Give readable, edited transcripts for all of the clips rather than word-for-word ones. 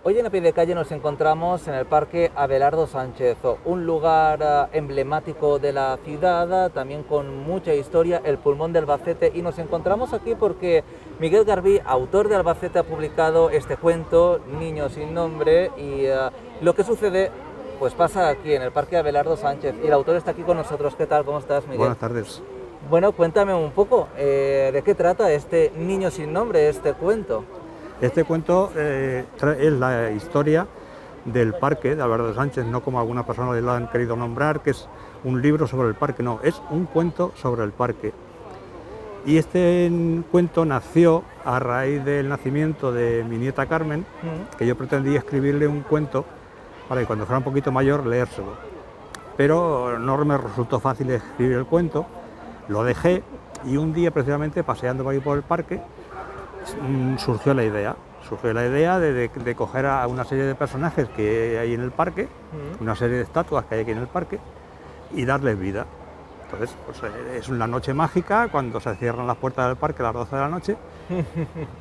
Hoy en A Pie de Calle nos encontramos en el Parque Abelardo Sánchez, un lugar emblemático de la ciudad, también con mucha historia, el pulmón de Albacete, y nos encontramos aquí porque Miguel Garbí, autor de Albacete, ha publicado este cuento, Niño sin nombre, y lo que sucede pues pasa aquí en el Parque Abelardo Sánchez, y el autor está aquí con nosotros. ¿Qué tal? ¿Cómo estás, Miguel? Buenas tardes. Bueno, cuéntame un poco, ¿de qué trata este Niño sin nombre, este cuento? Este cuento es la historia del parque de Abelardo Sánchez, no como algunas personas lo han querido nombrar, que es un libro sobre el parque, no, es un cuento sobre el parque. Y este cuento nació a raíz del nacimiento de mi nieta Carmen, que yo pretendía escribirle un cuento para que cuando fuera un poquito mayor leérselo. Pero no me resultó fácil escribir el cuento, lo dejé y un día precisamente paseando por ahí por el parque surgió la idea de coger a una serie de personajes que hay en el parque, una serie de estatuas que hay aquí en el parque y darles vida. Entonces, pues, es una noche mágica cuando se cierran las puertas del parque a las 12 de la noche.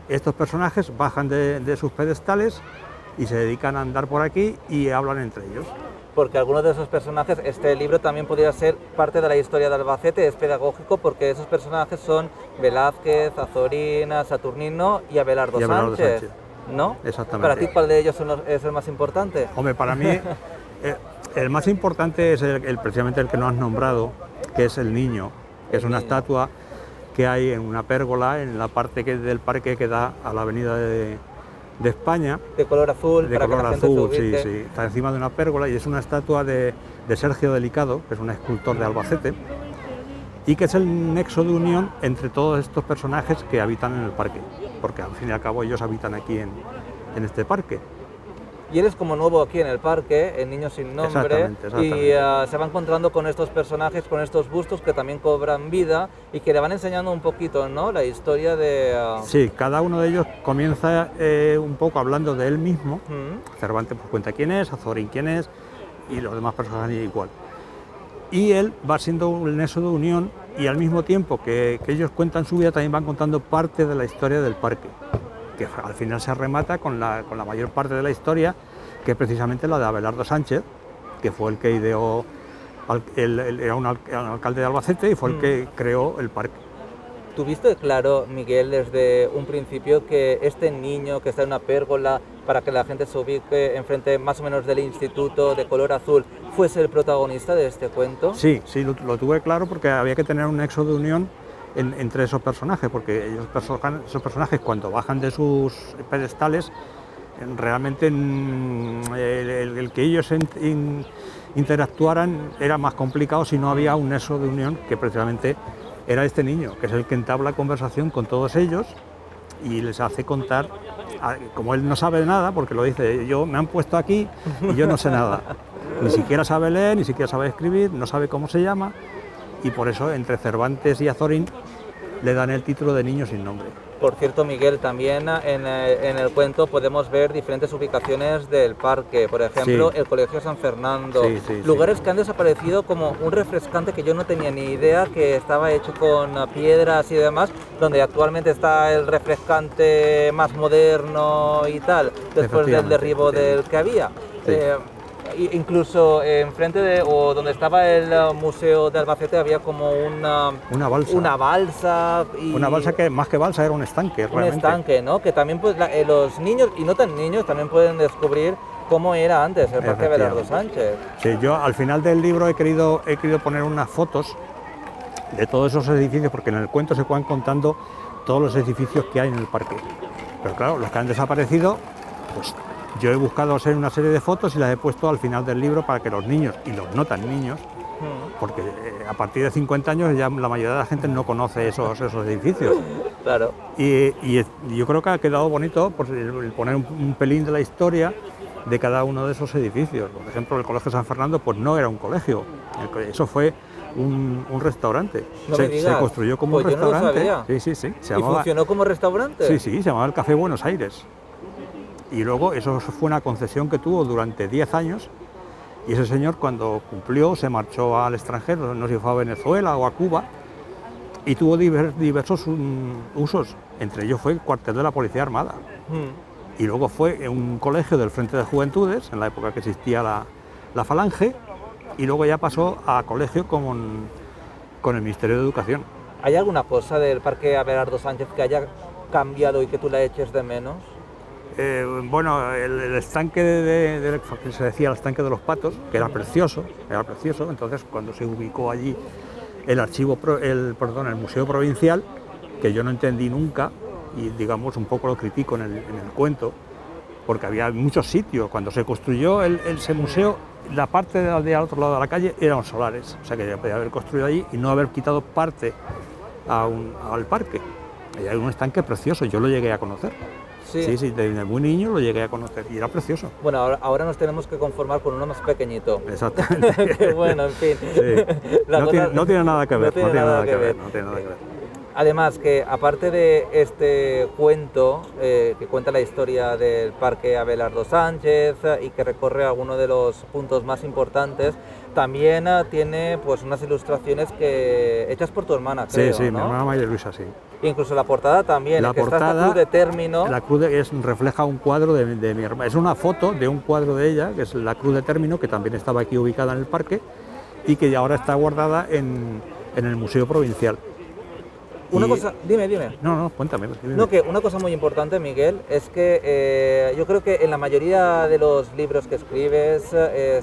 Estos personajes bajan de sus pedestales y se dedican a andar por aquí y hablan entre ellos. Porque algunos de esos personajes, este libro también podría ser parte de la historia de Albacete, es pedagógico porque esos personajes son Velázquez, Azorín, Saturnino y Abelardo Sánchez, ¿no? Exactamente. ¿Para ti cuál de ellos es el más importante? Hombre, para mí el más importante es precisamente el que no has nombrado, que es el niño, que es una estatua que hay en una pérgola en la parte del parque que da a la avenida de España. De color azul, de para color que la gente azul, se ubique. sí. Está encima de una pérgola y es una estatua de Sergio Delicado, que es un escultor de Albacete, y que es el nexo de unión entre todos estos personajes que habitan en el parque, porque al fin y al cabo ellos habitan aquí en este parque. Y él es como nuevo aquí en el parque, el Niño sin nombre, Exactamente. y se va encontrando con estos personajes, con estos bustos que también cobran vida y que le van enseñando un poquito, ¿no?, la historia de... Sí, cada uno de ellos comienza un poco hablando de él mismo. Cervantes pues cuenta quién es, Azorín quién es, y los demás personajes igual. Y él va siendo un nexo de unión y al mismo tiempo que ellos cuentan su vida también van contando parte de la historia del parque, que al final se remata con la mayor parte de la historia, que es precisamente la de Abelardo Sánchez, que fue el que ideó, era un alcalde de Albacete y fue el que creó el parque. ¿Tuviste claro, Miguel, desde un principio que este niño que está en una pérgola, para que la gente se ubique enfrente más o menos del instituto de color azul, fuese el protagonista de este cuento? Sí, lo tuve claro porque había que tener un nexo de unión entre esos personajes, porque esos personajes cuando bajan de sus pedestales, realmente el que ellos interactuaran era más complicado si no había un nexo de unión, que precisamente era este niño, que es el que entabla conversación con todos ellos y les hace contar, como él no sabe nada, porque lo dice, me han puesto aquí y yo no sé nada, ni siquiera sabe leer, ni siquiera sabe escribir, no sabe cómo se llama, y por eso entre Cervantes y Azorín le dan el título de Niño sin nombre. Por cierto, Miguel, también en el cuento podemos ver diferentes ubicaciones del parque, por ejemplo, el Colegio San Fernando, lugares que han desaparecido, como un refrescante que yo no tenía ni idea que estaba hecho con piedras y demás, donde actualmente está el refrescante más moderno y tal, después del derribo del que había. Incluso enfrente o donde estaba el Museo de Albacete había como una balsa. Una balsa que más que balsa era un estanque, realmente. Un estanque, ¿no? Que también pues, los niños, y no tan niños, también pueden descubrir cómo era antes el Parque Abelardo Sánchez. Sí, yo al final del libro he querido poner unas fotos de todos esos edificios, porque en el cuento se van contando todos los edificios que hay en el parque. Pero claro, los que han desaparecido, pues yo he buscado hacer una serie de fotos y las he puesto al final del libro para que los niños y los no tan niños, porque a partir de 50 años ya la mayoría de la gente no conoce esos edificios. Claro. Y yo creo que ha quedado bonito pues, el poner un pelín de la historia de cada uno de esos edificios. Por ejemplo, el Colegio San Fernando pues no era un colegio, eso fue un restaurante. Se construyó como un restaurante. Yo no lo sabía. Sí. ¿Y funcionó como restaurante? Sí, se llamaba el Café Buenos Aires. Y luego eso fue una concesión que tuvo durante 10 años y ese señor cuando cumplió se marchó al extranjero, no sé si fue a Venezuela o a Cuba, y tuvo diversos usos, entre ellos fue el cuartel de la Policía Armada. y luego fue en un colegio del Frente de Juventudes, en la época que existía la Falange, y luego ya pasó a colegio con el Ministerio de Educación. ¿Hay alguna cosa del Parque Abelardo Sánchez que haya cambiado y que tú la eches de menos? Bueno, el estanque que se decía el estanque de los patos, que era precioso, entonces cuando se ubicó allí el Museo Provincial, que yo no entendí nunca, y digamos un poco lo critico en el cuento, porque había muchos sitios. Cuando se construyó ese museo, la parte de al otro lado de la calle eran solares, o sea que ya podía haber construido allí y no haber quitado parte al parque. Hay un estanque precioso, yo lo llegué a conocer. Sí, desde muy niño lo llegué a conocer y era precioso. Bueno, ahora nos tenemos que conformar con uno más pequeñito. Exactamente. Bueno, en fin. Sí. No tiene nada que ver. No tiene nada que ver. Además, que aparte de este cuento que cuenta la historia del Parque Abelardo Sánchez y que recorre algunos de los puntos más importantes, también tiene pues unas ilustraciones hechas por tu hermana, creo, Sí, ¿no? mi hermana María Luisa, sí. Incluso la portada también, que está esta cruz de término. La cruz refleja un cuadro de mi hermana. Es una foto de un cuadro de ella, que es la cruz de término, que también estaba aquí ubicada en el parque y que ahora está guardada en el Museo Provincial. Una cosa, dime. No, cuéntame. No, que una cosa muy importante, Miguel, es que yo creo que en la mayoría de los libros que escribes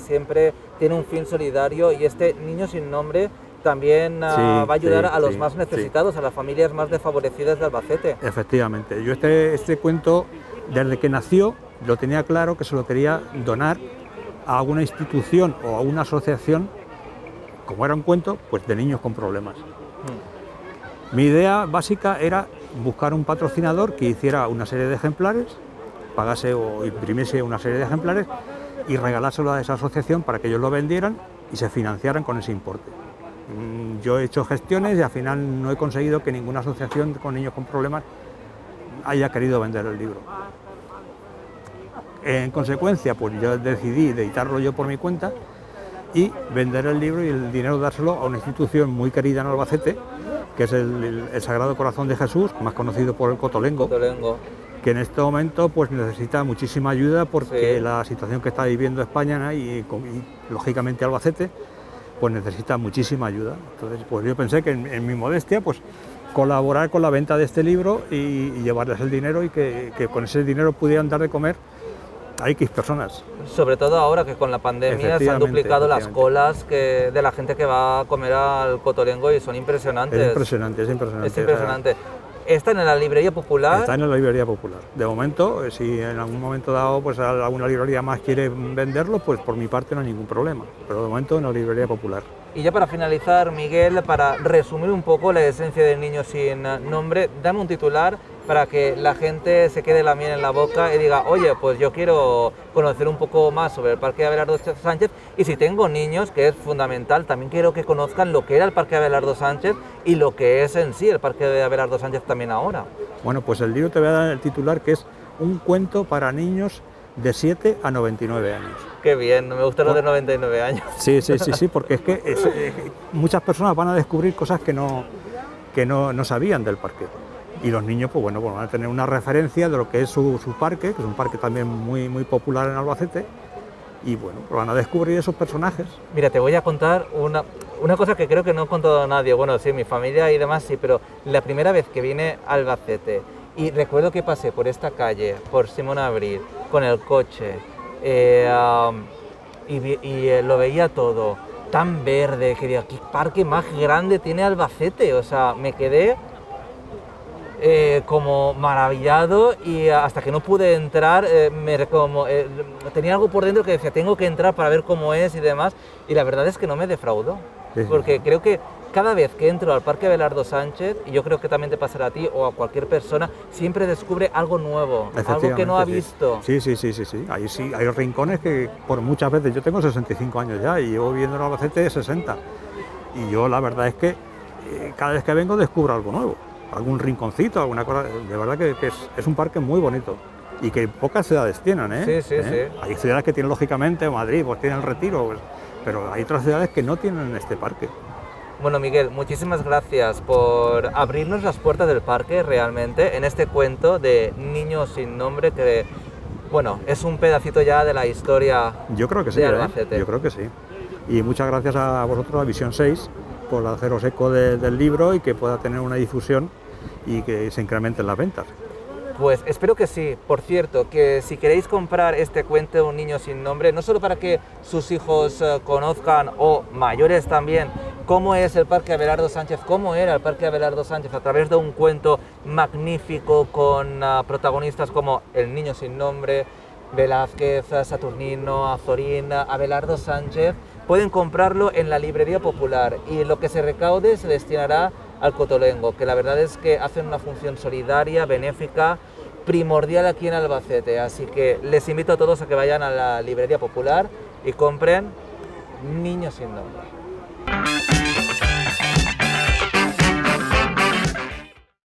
siempre tiene un fin solidario y este Niño sin nombre también va a ayudar a los más necesitados, a las familias más desfavorecidas de Albacete. Efectivamente, yo este cuento, desde que nació, lo tenía claro que se lo quería donar a alguna institución o a una asociación, como era un cuento, pues de niños con problemas. Mi idea básica era buscar un patrocinador que hiciera una serie de ejemplares, pagase o imprimiese una serie de ejemplares y regalárselo a esa asociación para que ellos lo vendieran y se financiaran con ese importe. Yo he hecho gestiones y al final no he conseguido que ninguna asociación con niños con problemas haya querido vender el libro. En consecuencia, pues yo decidí editarlo yo por mi cuenta y vender el libro y el dinero dárselo a una institución muy querida en Albacete, que es el Sagrado Corazón de Jesús, más conocido por el Cotolengo, que en este momento pues necesita muchísima ayuda porque la situación que está viviendo España, ¿no? y lógicamente Albacete, pues necesita muchísima ayuda. Entonces pues yo pensé que en mi modestia pues colaborar con la venta de este libro y llevarles el dinero y que con ese dinero pudieran dar de comer a X personas. Sobre todo ahora que con la pandemia se han duplicado las colas de la gente que va a comer al Cotolengo y son impresionantes. Es impresionante. Es impresionante. ¿Está en la librería popular? Está en la librería popular. De momento, si en algún momento dado pues alguna librería más quiere venderlo, pues por mi parte no hay ningún problema. Pero de momento en la librería popular. Y ya para finalizar, Miguel, para resumir un poco la esencia del Niño sin nombre, dame un titular para que la gente se quede la miel en la boca y diga, oye, pues yo quiero conocer un poco más sobre el Parque Abelardo Sánchez y si tengo niños, que es fundamental, también quiero que conozcan lo que era el Parque Abelardo Sánchez y lo que es en sí el Parque de Abelardo Sánchez también ahora. Bueno, pues el libro te voy a dar el titular, que es Un cuento para niños de 7 a 99 años. Qué bien, me gusta lo de 99 años. Sí, porque es que muchas personas van a descubrir cosas que no sabían del parque. Y los niños pues bueno, van a tener una referencia de lo que es su parque, que es un parque también muy, muy popular en Albacete, y bueno, pues van a descubrir esos personajes. Mira, te voy a contar una cosa que creo que no he contado a nadie, bueno, sí, mi familia y demás sí, pero la primera vez que vine a Albacete, y recuerdo que pasé por esta calle, por Simón Abril, con el coche, y lo veía todo tan verde, que digo, ¿qué parque más grande tiene Albacete? O sea, me quedé como maravillado y hasta que no pude entrar tenía algo por dentro que decía tengo que entrar para ver cómo es y demás, y la verdad es que no me defraudó, porque creo que cada vez que entro al Parque Abelardo Sánchez, y yo creo que también te pasará a ti o a cualquier persona, siempre descubre algo nuvo, algo que no ha visto. Sí. Ahí sí, hay rincones que por muchas veces, yo tengo 65 años ya y llevo viviendo en Albacete 60, y yo la verdad es que cada vez que vengo descubro algo nuevo. Algún rinconcito, alguna cosa, de verdad que es un parque muy bonito y que pocas ciudades tienen, ¿eh? Sí. Hay ciudades que tienen lógicamente, Madrid, pues tienen el Retiro, pues, pero hay otras ciudades que no tienen este parque. Bueno, Miguel, muchísimas gracias por abrirnos las puertas del parque realmente en este cuento de Niño sin nombre que bueno, es un pedacito ya de la historia Yo creo que sí, de Albacete. yo creo que sí. Y muchas gracias a vosotros, a Visión 6, por haceros eco del libro y que pueda tener una difusión y que se incrementen las ventas. Pues espero que sí. Por cierto, que si queréis comprar este cuento Un niño sin nombre, no solo para que sus hijos conozcan, o mayores también, cómo es el Parque Abelardo Sánchez, cómo era el Parque Abelardo Sánchez a través de un cuento magnífico con protagonistas como el niño sin nombre, Velázquez, Saturnino, Azorín, Abelardo Sánchez, pueden comprarlo en la librería popular y lo que se recaude se destinará al Cotolengo, que la verdad es que hacen una función solidaria, benéfica, primordial aquí en Albacete. Así que les invito a todos a que vayan a la librería popular y compren Niños sin nombre.